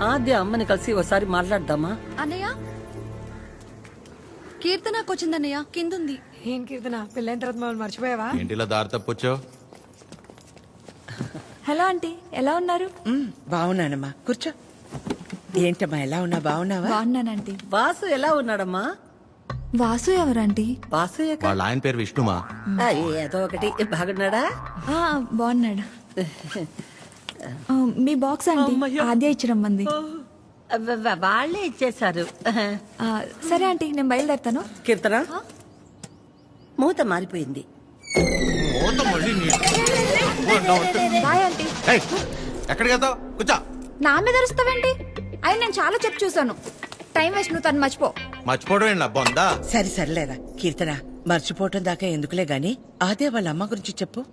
ఆద్య అమ్మని కలిసి ఒకసారి మాట్లాడదామా? అన్నయ్య, కీర్తనకు వచ్చిందన్నయ్య, కిందుంది. ఏం కీర్తన, పెళ్ళైన తర్వాత మమ్మల్ని మర్చిపోయావా? ఏంటిలా దారి తప్పొచ్చావు? హలో ఆంటీ, ఎలా ఉన్నారు? బాగున్నానమ్మా, కూర్చో. ఏంటమ్మా, ఎలా ఉన్నా? బాగున్నావా? బాగున్నానంటీ. వాసు ఎలా ఉన్నాడమ్మా? వాసు ఎవరంటీ? వాసు వాళ్ళ ఆయన పేరు విష్ణుమా? ఏదో ఒకటి. బాగున్నాడా? బాగున్నాడు. మీ బాక్స్ ఆంటీ ఆద్య ఇచ్చి రమ్మంది. వాళ్ళే ఇచ్చేశారు. సరే ఆంటీ, నేను బయలుదేరుతాను. కీర్తన, మూత మారిపోయింది. Bye aunty. ఎక్కడికి వెళ్తావు? కూర్చో. నా మీద అరుస్తావేంటి? అయి నేను చాలా చెప్పు చూసాను. టైం వేస్ట్, నువ్వు తను మర్చిపో. మర్చిపోవడం ఏంటి బొందా? సరే సర్లేరా కీర్తన, మర్చిపోవటం దాకా ఎందుకులే గాని ఆదే వాళ్ళ అమ్మ గురించి చెప్పు.